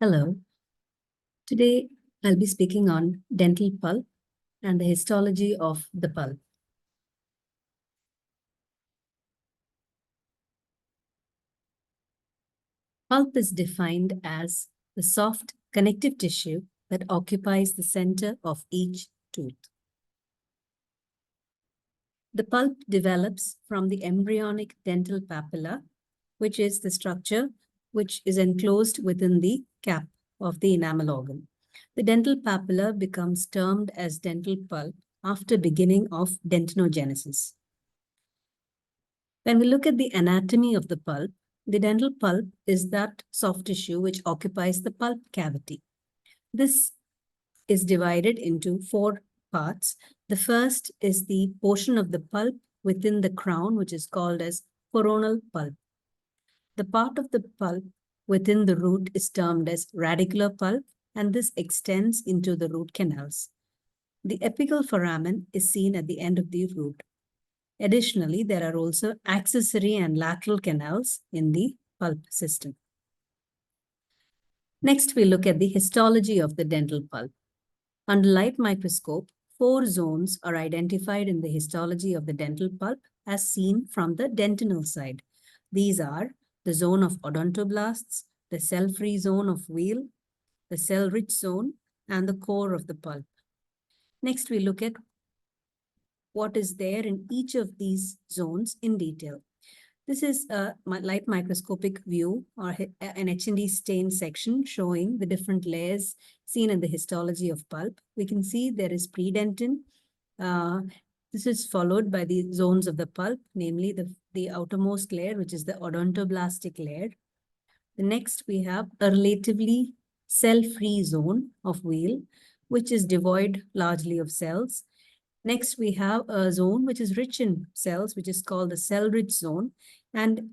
Hello. Today, I'll be speaking on dental pulp and the histology of the pulp. Pulp is defined as the soft connective tissue that occupies the center of each tooth. The pulp develops from the embryonic dental papilla, which is the structure which is enclosed within the cap of the enamel organ. The dental papilla becomes termed as dental pulp after beginning of dentinogenesis. When we look at the anatomy of the pulp, the dental pulp is that soft tissue which occupies the pulp cavity. This is divided into four parts. The first is the portion of the pulp within the crown, which is called as coronal pulp. The part of the pulp within the root is termed as radicular pulp, and this extends into the root canals. The apical foramen is seen at the end of the root. Additionally, there are also accessory and lateral canals in the pulp system. Next, we look at the histology of the dental pulp. Under light microscope, 4 zones are identified in the histology of the dental pulp as seen from the dentinal side. These are the zone of odontoblasts, the cell-free zone of wheal, the cell-rich zone, and the core of the pulp. Next, we look at what is there in each of these zones in detail. This is a light microscopic view or an H&E stain section showing the different layers seen in the histology of pulp. We can see there is predentin. This is followed by the zones of the pulp, namely the outermost layer, which is the odontoblastic layer. The next, we have a relatively cell-free zone of wheal, which is devoid largely of cells. Next, we have a zone which is rich in cells, which is called the cell-rich zone. And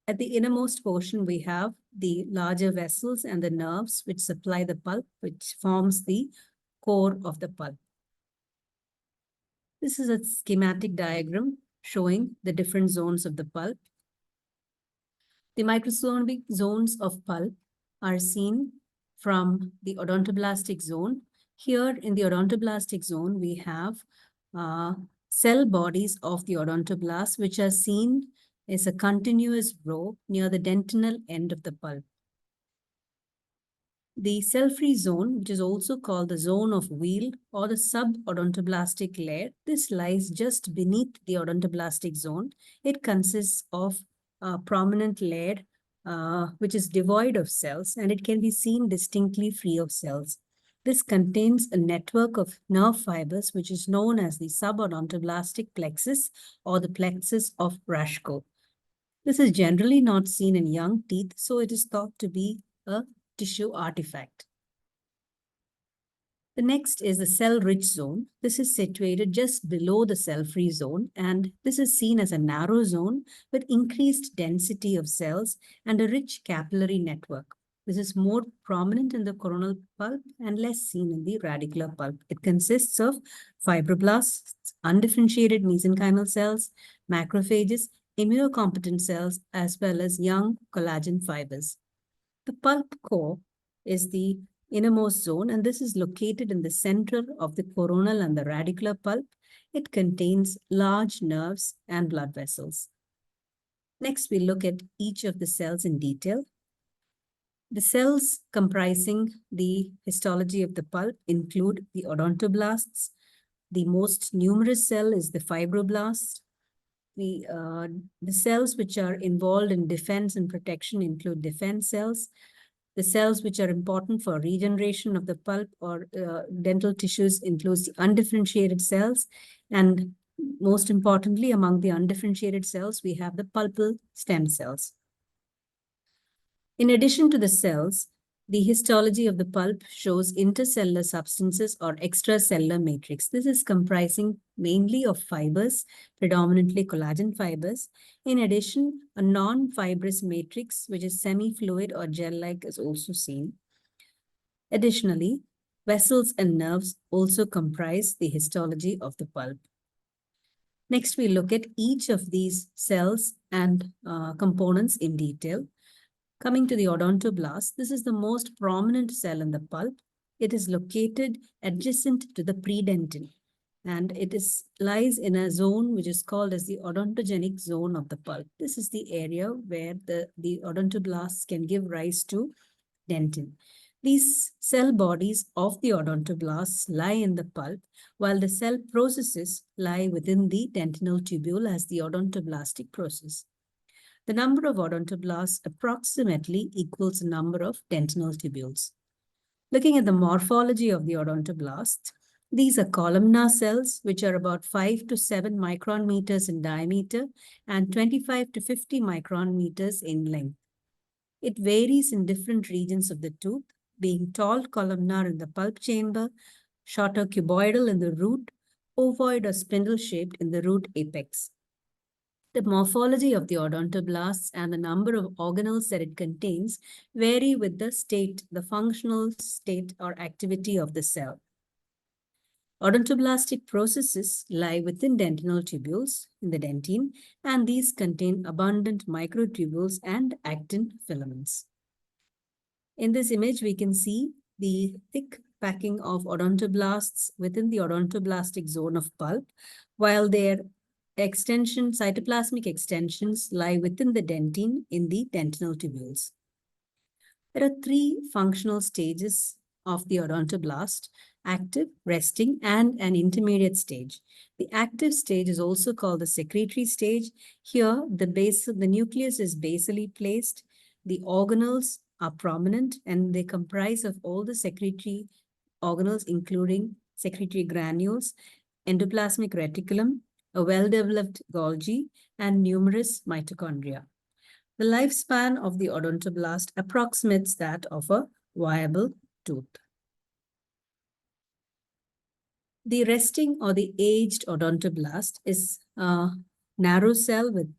at the innermost portion, we have the larger vessels and the nerves which supply the pulp, which forms the core of the pulp. This is a schematic diagram showing the different zones of the pulp. The microscopic zones of pulp are seen from the odontoblastic zone. Here in the odontoblastic zone, we have cell bodies of the odontoblast, which are seen as a continuous row near the dentinal end of the pulp. The cell-free zone, which is also called the zone of wheal or the subodontoblastic layer, this lies just beneath the odontoblastic zone. It consists of a prominent layer which is devoid of cells, and it can be seen distinctly free of cells. This contains a network of nerve fibers, which is known as the subodontoblastic plexus or the plexus of Raschkow. This is generally not seen in young teeth, so it is thought to be a tissue artifact. The next is the cell-rich zone. This is situated just below the cell-free zone, and this is seen as a narrow zone with increased density of cells and a rich capillary network. This is more prominent in the coronal pulp and less seen in the radicular pulp. It consists of fibroblasts, undifferentiated mesenchymal cells, macrophages, immunocompetent cells, as well as young collagen fibers. The pulp core is the innermost zone, and this is located in the center of the coronal and the radicular pulp. It contains large nerves and blood vessels. Next, we look at each of the cells in detail. The cells comprising the histology of the pulp include the odontoblasts. The most numerous cell is the fibroblast. The cells which are involved in defense and protection include defense cells. The cells which are important for regeneration of the pulp or dental tissues includes the undifferentiated cells. And most importantly, among the undifferentiated cells, we have the pulpal stem cells. In addition to the cells, the histology of the pulp shows intercellular substances or extracellular matrix. This is comprising mainly of fibers, predominantly collagen fibers. In addition, a non-fibrous matrix, which is semi-fluid or gel-like, is also seen. Additionally, vessels and nerves also comprise the histology of the pulp. Next, we look at each of these cells and components in detail. Coming to the odontoblast, this is the most prominent cell in the pulp. It is located adjacent to the predentin, and it lies in a zone which is called as the odontogenic zone of the pulp. This is the area where the odontoblasts can give rise to dentin. These cell bodies of the odontoblasts lie in the pulp, while the cell processes lie within the dentinal tubule as the odontoblastic process. The number of odontoblasts approximately equals the number of dentinal tubules. Looking at the morphology of the odontoblasts, these are columnar cells, which are about 5 to 7 micron meters in diameter and 25 to 50 micron meters in length. It varies in different regions of the tooth, being tall columnar in the pulp chamber, shorter cuboidal in the root, ovoid or spindle-shaped in the root apex. The morphology of the odontoblasts and the number of organelles that it contains vary with the functional state or activity of the cell. Odontoblastic processes lie within dentinal tubules in the dentine, and these contain abundant microtubules and actin filaments. In this image, we can see the thick packing of odontoblasts within the odontoblastic zone of pulp, while their cytoplasmic extensions lie within the dentine in the dentinal tubules. There are three functional stages of the odontoblast: active, resting, and an intermediate stage. The active stage is also called the secretory stage. Here, the nucleus is basally placed. The organelles are prominent, and they comprise of all the secretory organelles, including secretory granules, endoplasmic reticulum, a well-developed Golgi, and numerous mitochondria. The lifespan of the odontoblast approximates that of a viable tooth. The resting or the aged odontoblast is a narrow cell with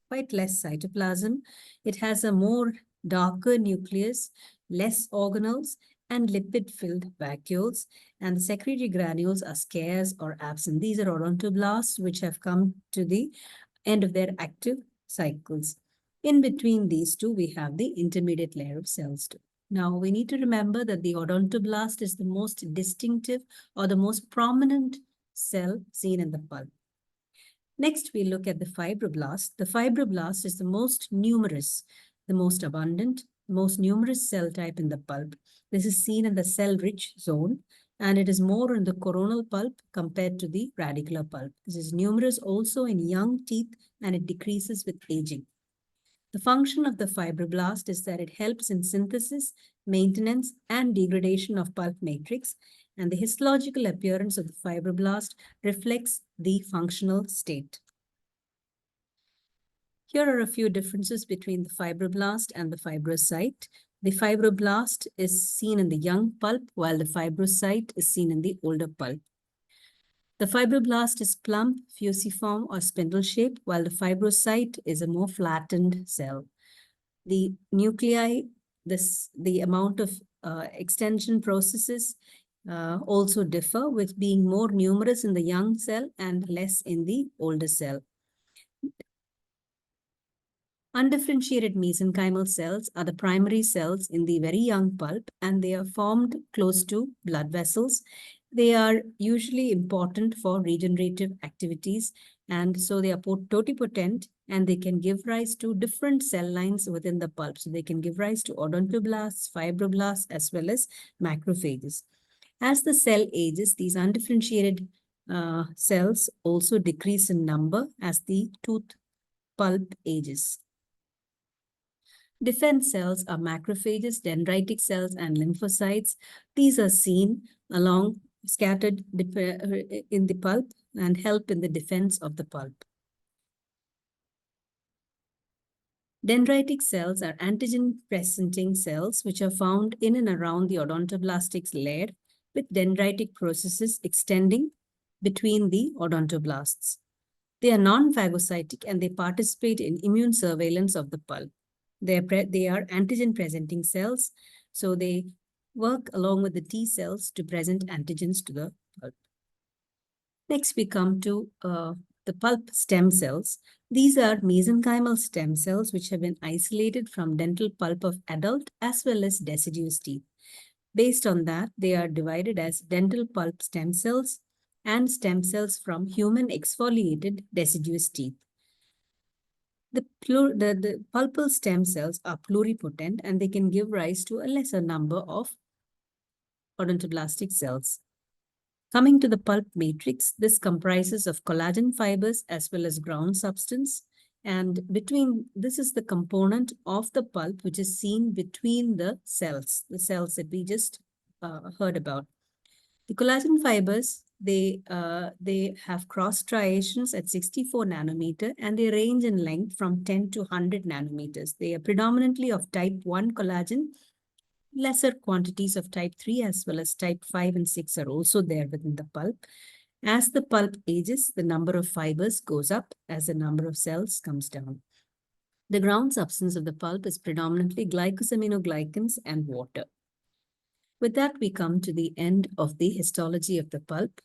quite less cytoplasm. It has a more darker nucleus, less organelles, and lipid-filled vacuoles, and the secretory granules are scarce or absent. These are odontoblasts which have come to the end of their active cycles. In between these two, we have the intermediate layer of cells too. Now, we need to remember that the odontoblast is the most distinctive or the most prominent cell seen in the pulp. Next, we look at the fibroblast. The fibroblast is the most numerous, the most abundant, most numerous cell type in the pulp. This is seen in the cell-rich zone, and it is more in the coronal pulp compared to the radicular pulp. This is numerous also in young teeth, and it decreases with aging. The function of the fibroblast is that it helps in synthesis, maintenance, and degradation of pulp matrix, and the histological appearance of the fibroblast reflects the functional state. Here are a few differences between the fibroblast and the fibrocyte. The fibroblast is seen in the young pulp, while the fibrocyte is seen in the older pulp. The fibroblast is plump, fusiform, or spindle-shaped, while the fibrocyte is a more flattened cell. The nuclei, the amount of extension processes also differ, with being more numerous in the young cell and less in the older cell. Undifferentiated mesenchymal cells are the primary cells in the very young pulp, and they are formed close to blood vessels. They are usually important for regenerative activities, and so they are totipotent, and they can give rise to different cell lines within the pulp. So they can give rise to odontoblasts, fibroblasts, as well as macrophages. As the cell ages, these undifferentiated cells also decrease in number as the tooth pulp ages. Defense cells are macrophages, dendritic cells, and lymphocytes. These are seen scattered in the pulp and help in the defense of the pulp. Dendritic cells are antigen-presenting cells which are found in and around the odontoblastic layer, with dendritic processes extending between the odontoblasts. They are non-phagocytic and they participate in immune surveillance of the pulp. They are antigen-presenting cells, so they work along with the T cells to present antigens to the pulp. Next, we come to the pulp stem cells. These are mesenchymal stem cells which have been isolated from dental pulp of adult as well as deciduous teeth. Based on that, they are divided as dental pulp stem cells and stem cells from human exfoliated deciduous teeth. The pulpal stem cells are pluripotent and they can give rise to a lesser number of odontoblastic cells. Coming to the pulp matrix, this comprises of collagen fibers as well as ground substance. And this is the component of the pulp which is seen between the cells that we just heard about. The collagen fibers, they have cross striations at 64 nanometer and they range in length from 10 to 100 nanometers. They are predominantly of type 1 collagen. Lesser quantities of type 3 as well as type 5 and 6 are also there within the pulp. As the pulp ages, the number of fibers goes up as the number of cells comes down. The ground substance of the pulp is predominantly glycosaminoglycans and water. With that, we come to the end of the histology of the pulp.